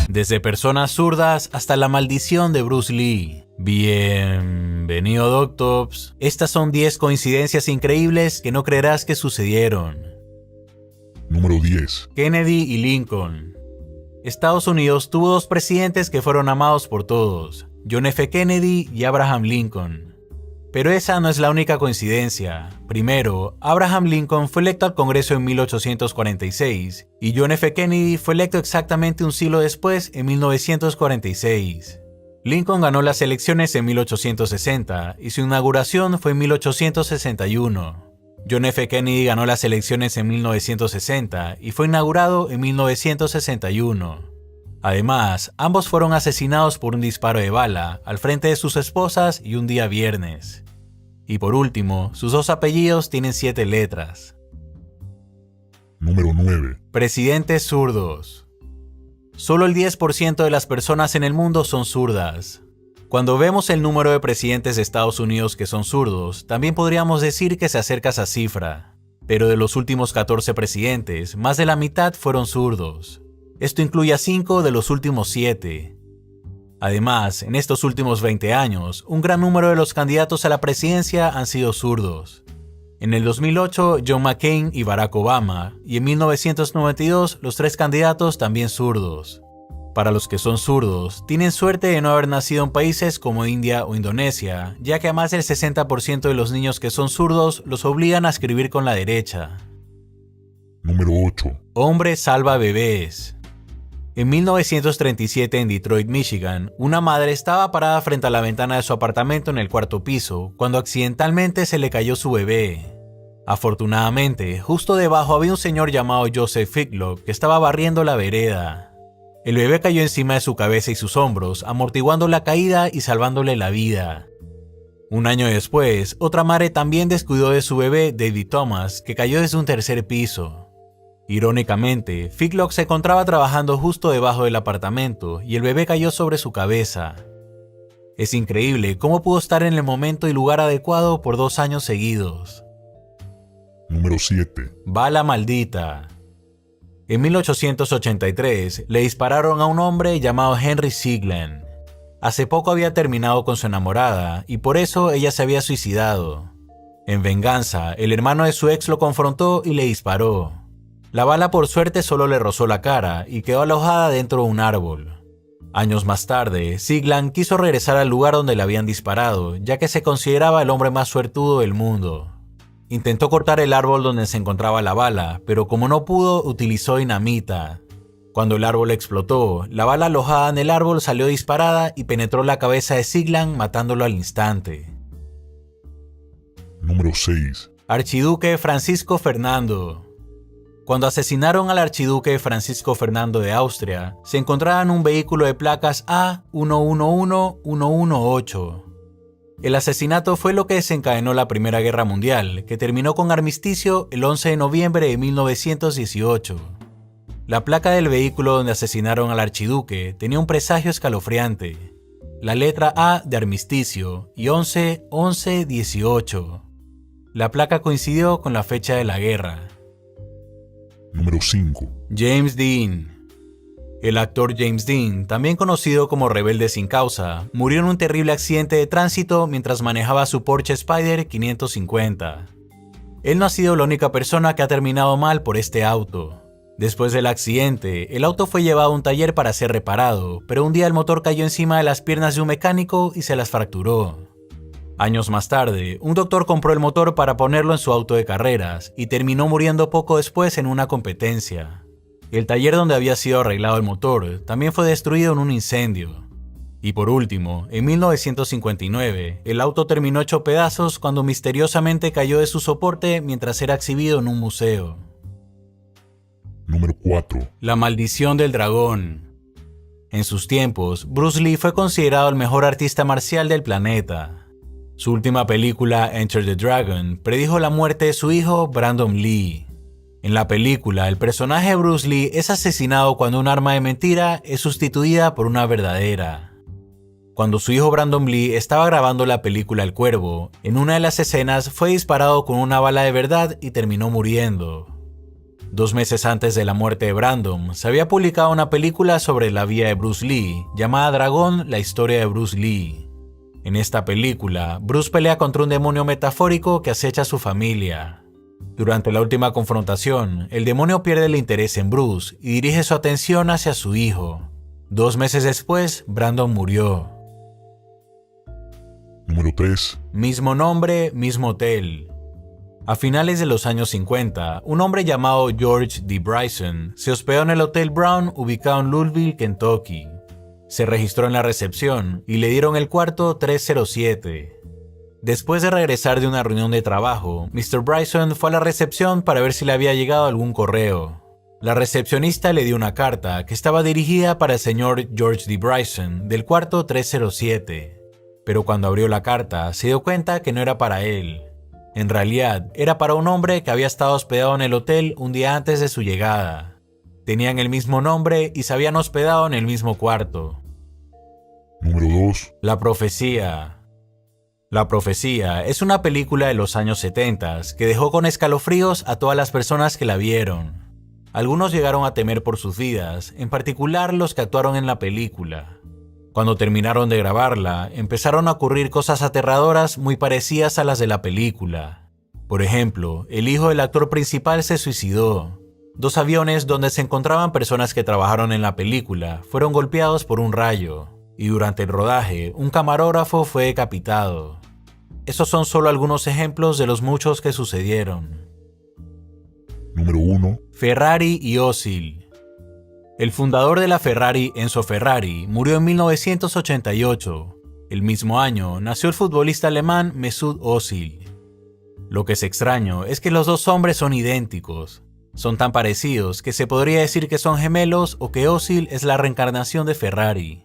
Desde personas zurdas hasta la maldición de Bruce Lee. Bienvenido, Doctops. Estas son 10 coincidencias increíbles que no creerás que sucedieron. Número 10. Kennedy y Lincoln. Estados Unidos tuvo dos presidentes que fueron amados por todos, John F. Kennedy y Abraham Lincoln. Pero esa no es la única coincidencia. Primero, Abraham Lincoln fue electo al Congreso en 1846 y John F. Kennedy fue electo exactamente un siglo después, en 1946. Lincoln ganó las elecciones en 1860 y su inauguración fue en 1861. John F. Kennedy ganó las elecciones en 1960 y fue inaugurado en 1961. Además, ambos fueron asesinados por un disparo de bala al frente de sus esposas y un día viernes. Y por último, sus dos apellidos tienen 7 letras. Número 9. Presidentes zurdos. Solo el 10% de las personas en el mundo son zurdas. Cuando vemos el número de presidentes de Estados Unidos que son zurdos, también podríamos decir que se acerca a esa cifra. Pero de los últimos 14 presidentes, más de la mitad fueron zurdos. Esto incluye a 5 de los últimos 7. Además, en estos últimos 20 años, un gran número de los candidatos a la presidencia han sido zurdos. En el 2008, John McCain y Barack Obama, y en 1992, los 3 candidatos también zurdos. Para los que son zurdos, tienen suerte de no haber nacido en países como India o Indonesia, ya que a más del 60% de los niños que son zurdos los obligan a escribir con la derecha. Número 8. Hombre salva bebés. En 1937, en Detroit, Michigan, una madre estaba parada frente a la ventana de su apartamento en el 4º piso cuando accidentalmente se le cayó su bebé. Afortunadamente, justo debajo había un señor llamado Joseph Ficklock que estaba barriendo la vereda. El bebé cayó encima de su cabeza y sus hombros, amortiguando la caída y salvándole la vida. Un año después, otra madre también descuidó de su bebé, David Thomas, que cayó desde un 3er piso. Irónicamente, Ficklock se encontraba trabajando justo debajo del apartamento y el bebé cayó sobre su cabeza. Es increíble cómo pudo estar en el momento y lugar adecuado por 2 años seguidos. Número 7. Bala maldita. En 1883 le dispararon a un hombre llamado Henry Sigland. Hace poco había terminado con su enamorada y por eso ella se había suicidado. En venganza, el hermano de su ex lo confrontó y le disparó. La bala por suerte solo le rozó la cara y quedó alojada dentro de un árbol. Años más tarde, Sigland quiso regresar al lugar donde le habían disparado, ya que se consideraba el hombre más suertudo del mundo. Intentó cortar el árbol donde se encontraba la bala, pero como no pudo, utilizó dinamita. Cuando el árbol explotó, la bala alojada en el árbol salió disparada y penetró la cabeza de Sigland, matándolo al instante. Número 6. Archiduque Francisco Fernando. Cuando asesinaron al archiduque Francisco Fernando de Austria, se encontraba en un vehículo de placas A111118. El asesinato fue lo que desencadenó la Primera Guerra Mundial, que terminó con armisticio el 11 de noviembre de 1918. La placa del vehículo donde asesinaron al archiduque tenía un presagio escalofriante. La letra A de armisticio y 11-11-18. La placa coincidió con la fecha de la guerra. Número 5. James Dean. El actor James Dean, también conocido como Rebelde sin causa, murió en un terrible accidente de tránsito mientras manejaba su Porsche Spyder 550. Él no ha sido la única persona que ha terminado mal por este auto. Después del accidente, el auto fue llevado a un taller para ser reparado, pero un día el motor cayó encima de las piernas de un mecánico y se las fracturó. Años más tarde, un doctor compró el motor para ponerlo en su auto de carreras y terminó muriendo poco después en una competencia. El taller donde había sido arreglado el motor también fue destruido en un incendio. Y por último, en 1959, el auto terminó hecho pedazos cuando misteriosamente cayó de su soporte mientras era exhibido en un museo. Número 4. La maldición del dragón. En sus tiempos, Bruce Lee fue considerado el mejor artista marcial del planeta. Su última película, Enter the Dragon, predijo la muerte de su hijo, Brandon Lee. En la película, el personaje de Bruce Lee es asesinado cuando un arma de mentira es sustituida por una verdadera. Cuando su hijo Brandon Lee estaba grabando la película El Cuervo, en una de las escenas fue disparado con una bala de verdad y terminó muriendo. 2 meses antes de la muerte de Brandon, se había publicado una película sobre la vida de Bruce Lee, llamada Dragón, la historia de Bruce Lee. En esta película, Bruce pelea contra un demonio metafórico que acecha a su familia. Durante la última confrontación, el demonio pierde el interés en Bruce y dirige su atención hacia su hijo. 2 meses después, Brandon murió. Número 3. Mismo nombre, mismo hotel. A finales de los años 50, un hombre llamado George D. Bryson se hospedó en el Hotel Brown ubicado en Louisville, Kentucky. Se registró en la recepción y le dieron el cuarto 307. Después de regresar de una reunión de trabajo, Mr. Bryson fue a la recepción para ver si le había llegado algún correo. La recepcionista le dio una carta que estaba dirigida para el señor George D. Bryson del cuarto 307. Pero cuando abrió la carta, se dio cuenta que no era para él. En realidad, era para un hombre que había estado hospedado en el hotel un día antes de su llegada. Tenían el mismo nombre y se habían hospedado en el mismo cuarto. Número 2. La profecía. La profecía es una película de los años 70 que dejó con escalofríos a todas las personas que la vieron. Algunos llegaron a temer por sus vidas, en particular los que actuaron en la película. Cuando terminaron de grabarla, empezaron a ocurrir cosas aterradoras muy parecidas a las de la película. Por ejemplo, el hijo del actor principal se suicidó. 2 aviones donde se encontraban personas que trabajaron en la película fueron golpeados por un rayo, y durante el rodaje, un camarógrafo fue decapitado. Esos son solo algunos ejemplos de los muchos que sucedieron. Número 1. Ferrari y Ozil. El fundador de la Ferrari, Enzo Ferrari, murió en 1988. El mismo año nació el futbolista alemán Mesut Özil. Lo que es extraño es que los 2 hombres son idénticos. Son tan parecidos que se podría decir que son gemelos o que Özil es la reencarnación de Ferrari.